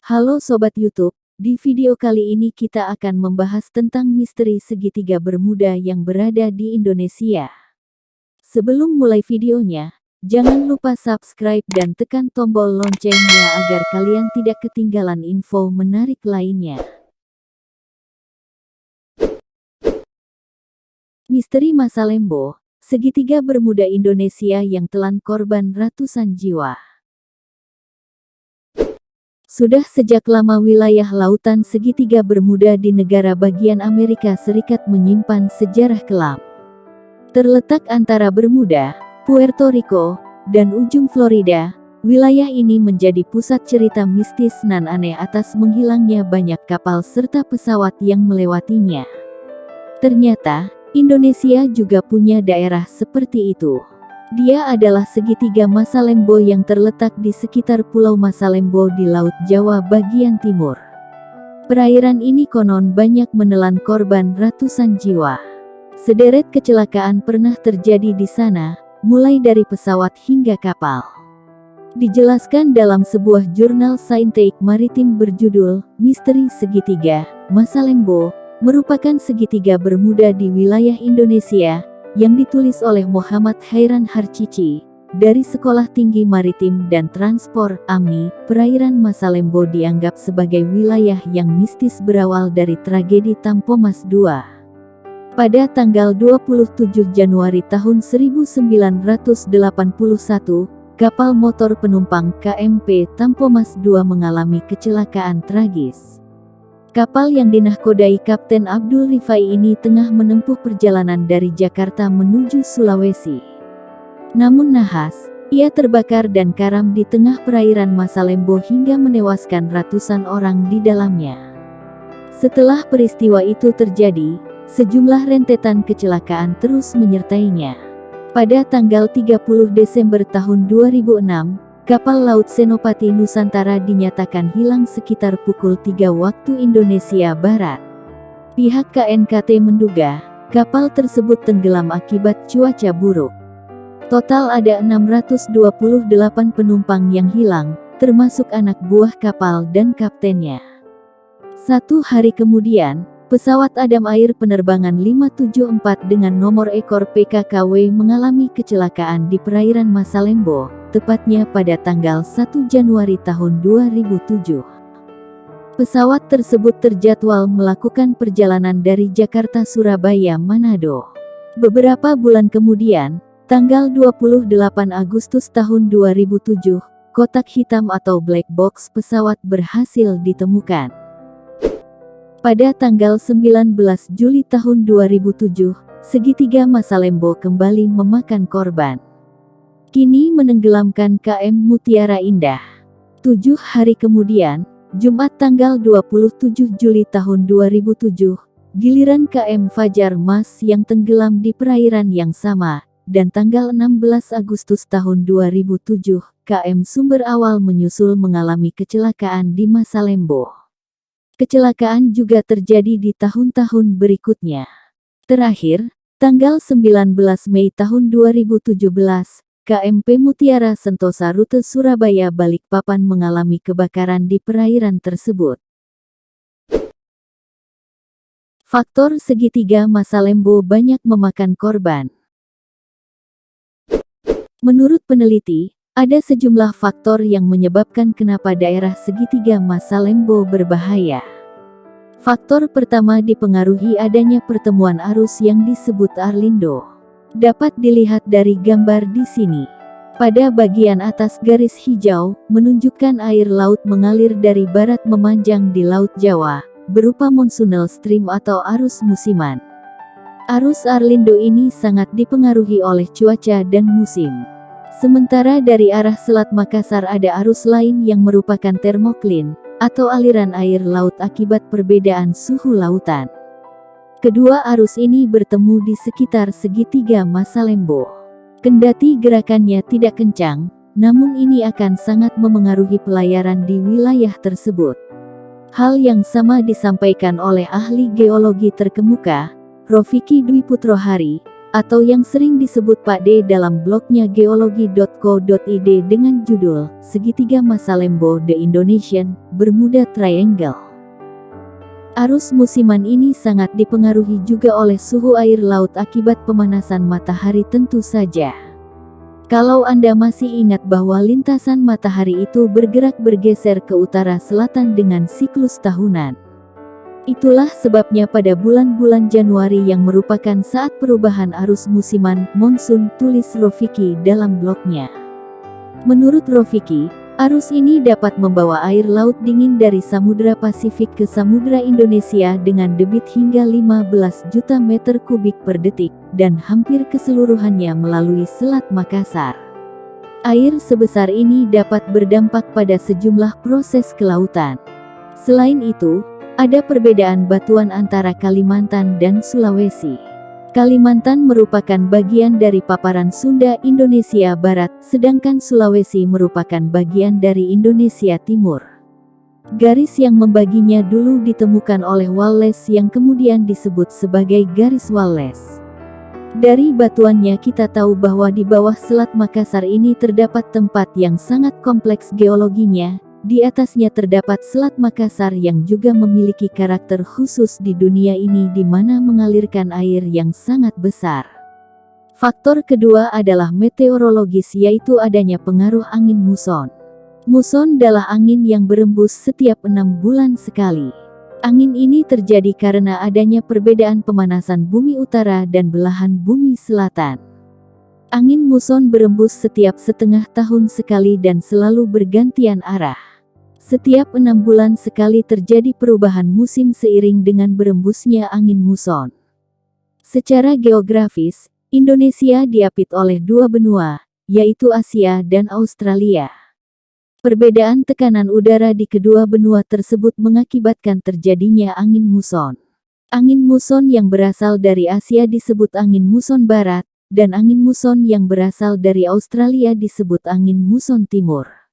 Halo Sobat YouTube, di video kali ini kita akan membahas tentang misteri segitiga Bermuda yang berada di Indonesia. Sebelum mulai videonya, jangan lupa subscribe dan tekan tombol loncengnya agar kalian tidak ketinggalan info menarik lainnya. Misteri Masa Lembo, segitiga Bermuda Indonesia yang telan korban ratusan jiwa. Sudah sejak lama wilayah lautan segitiga Bermuda di negara bagian Amerika Serikat menyimpan sejarah kelam. Terletak antara Bermuda, Puerto Rico, dan ujung Florida, wilayah ini menjadi pusat cerita mistis nan aneh atas menghilangnya banyak kapal serta pesawat yang melewatinya. Ternyata, Indonesia juga punya daerah seperti itu. Dia adalah segitiga Masa Lembo yang terletak di sekitar Pulau Masa Lembo di Laut Jawa bagian timur. Perairan ini konon banyak menelan korban ratusan jiwa. Sederet kecelakaan pernah terjadi di sana, mulai dari pesawat hingga kapal. Dijelaskan dalam sebuah jurnal sainteik maritim berjudul Misteri Segitiga Masa Lembo, merupakan segitiga Bermuda di wilayah Indonesia, yang ditulis oleh Muhammad Hairan Harcici, dari Sekolah Tinggi Maritim dan Transport, AMI. Perairan Masa Lembo dianggap sebagai wilayah yang mistis berawal dari tragedi Tampomas II. Pada tanggal 27 Januari tahun 1981, kapal motor penumpang KMP Tampomas II mengalami kecelakaan tragis. Kapal yang dinahkodai Kapten Abdul Rifai ini tengah menempuh perjalanan dari Jakarta menuju Sulawesi. Namun nahas, ia terbakar dan karam di tengah perairan Masa Lembo hingga menewaskan ratusan orang di dalamnya. Setelah peristiwa itu terjadi, sejumlah rentetan kecelakaan terus menyertainya. Pada tanggal 30 Desember tahun 2006, kapal laut Senopati Nusantara dinyatakan hilang sekitar pukul 3 waktu Indonesia Barat. Pihak KNKT menduga, kapal tersebut tenggelam akibat cuaca buruk. Total ada 628 penumpang yang hilang, termasuk anak buah kapal dan kaptennya. 1 hari kemudian, pesawat Adam Air penerbangan 574 dengan nomor ekor PKKW mengalami kecelakaan di perairan Masa Lembo, tepatnya pada tanggal 1 Januari tahun 2007. Pesawat tersebut terjadwal melakukan perjalanan dari Jakarta Surabaya Manado. Beberapa bulan kemudian, tanggal 28 Agustus tahun 2007, kotak hitam atau black box pesawat berhasil ditemukan. Pada tanggal 19 Juli tahun 2007, segitiga Masa Lembo kembali memakan korban. Kini menenggelamkan KM Mutiara Indah. 7 hari kemudian, Jumat tanggal 27 Juli tahun 2007, giliran KM Fajar Mas yang tenggelam di perairan yang sama, dan tanggal 16 Agustus tahun 2007, KM Sumber Awal menyusul mengalami kecelakaan di Masa Lembo. Kecelakaan juga terjadi di tahun-tahun berikutnya. Terakhir, tanggal 19 Mei tahun 2017, KMP Mutiara Sentosa rute Surabaya Balikpapan mengalami kebakaran di perairan tersebut. Faktor segitiga Masa Lembo banyak memakan korban. Menurut peneliti, ada sejumlah faktor yang menyebabkan kenapa daerah segitiga Masa Lembo berbahaya. Faktor pertama dipengaruhi adanya pertemuan arus yang disebut Arlindo. Dapat dilihat dari gambar di sini. Pada bagian atas garis hijau, menunjukkan air laut mengalir dari barat memanjang di Laut Jawa, berupa monsoonal stream atau arus musiman. Arus Arlindo ini sangat dipengaruhi oleh cuaca dan musim. Sementara dari arah Selat Makassar ada arus lain yang merupakan termoklin, atau aliran air laut akibat perbedaan suhu lautan. Kedua arus ini bertemu di sekitar segitiga Masa Lembo. Kendati gerakannya tidak kencang, namun ini akan sangat memengaruhi pelayaran di wilayah tersebut. Hal yang sama disampaikan oleh ahli geologi terkemuka, Rofiki Dwi Putrohari, atau yang sering disebut Pak D dalam blognya geologi.co.id dengan judul Segitiga Masalembo The Indonesian Bermuda Triangle. Arus musiman ini sangat dipengaruhi juga oleh suhu air laut akibat pemanasan matahari tentu saja. Kalau Anda masih ingat bahwa lintasan matahari itu bergerak bergeser ke utara selatan dengan siklus tahunan. Itulah sebabnya pada bulan-bulan Januari yang merupakan saat perubahan arus musiman monsun, tulis Rofiki dalam blognya. Menurut Rofiki, arus ini dapat membawa air laut dingin dari Samudra Pasifik ke Samudra Indonesia dengan debit hingga 15 juta meter kubik per detik, dan hampir keseluruhannya melalui Selat Makassar. Air sebesar ini dapat berdampak pada sejumlah proses kelautan. Selain itu, ada perbedaan batuan antara Kalimantan dan Sulawesi. Kalimantan merupakan bagian dari paparan Sunda Indonesia Barat, sedangkan Sulawesi merupakan bagian dari Indonesia Timur. Garis yang membaginya dulu ditemukan oleh Wallace yang kemudian disebut sebagai Garis Wallace. Dari batuannya kita tahu bahwa di bawah Selat Makassar ini terdapat tempat yang sangat kompleks geologinya. Di atasnya terdapat Selat Makassar yang juga memiliki karakter khusus di dunia ini di mana mengalirkan air yang sangat besar. Faktor kedua adalah meteorologis, yaitu adanya pengaruh angin muson. Muson adalah angin yang berembus setiap 6 bulan sekali. Angin ini terjadi karena adanya perbedaan pemanasan bumi utara dan belahan bumi selatan. Angin muson berembus setiap setengah tahun sekali dan selalu bergantian arah. Setiap 6 bulan sekali terjadi perubahan musim seiring dengan berembusnya angin muson. Secara geografis, Indonesia diapit oleh dua benua, yaitu Asia dan Australia. Perbedaan tekanan udara di kedua benua tersebut mengakibatkan terjadinya angin muson. Angin muson yang berasal dari Asia disebut angin muson barat, dan angin muson yang berasal dari Australia disebut angin muson timur.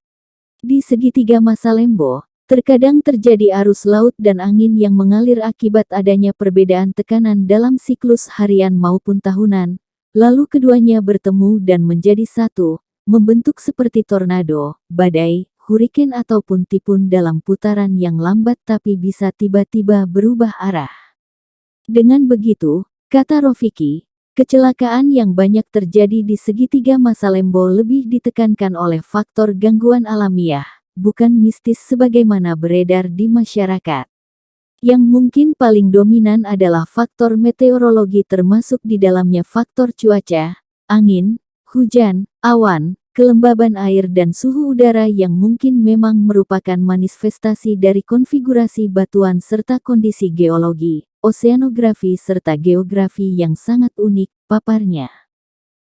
Di segitiga Masalembo, terkadang terjadi arus laut dan angin yang mengalir akibat adanya perbedaan tekanan dalam siklus harian maupun tahunan, lalu keduanya bertemu dan menjadi satu, membentuk seperti tornado, badai, huriken ataupun tipun dalam putaran yang lambat tapi bisa tiba-tiba berubah arah. Dengan begitu, kata Rofiki, kecelakaan yang banyak terjadi di segitiga Masalembo lebih ditekankan oleh faktor gangguan alamiah, bukan mistis sebagaimana beredar di masyarakat. Yang mungkin paling dominan adalah faktor meteorologi termasuk di dalamnya faktor cuaca, angin, hujan, awan, kelembaban air dan suhu udara yang mungkin memang merupakan manifestasi dari konfigurasi batuan serta kondisi geologi, oseanografi serta geografi yang sangat unik, paparnya.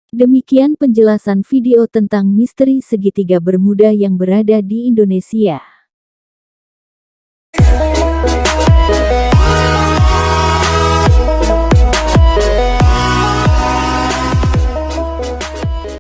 Demikian penjelasan video tentang misteri segitiga Bermuda yang berada di Indonesia.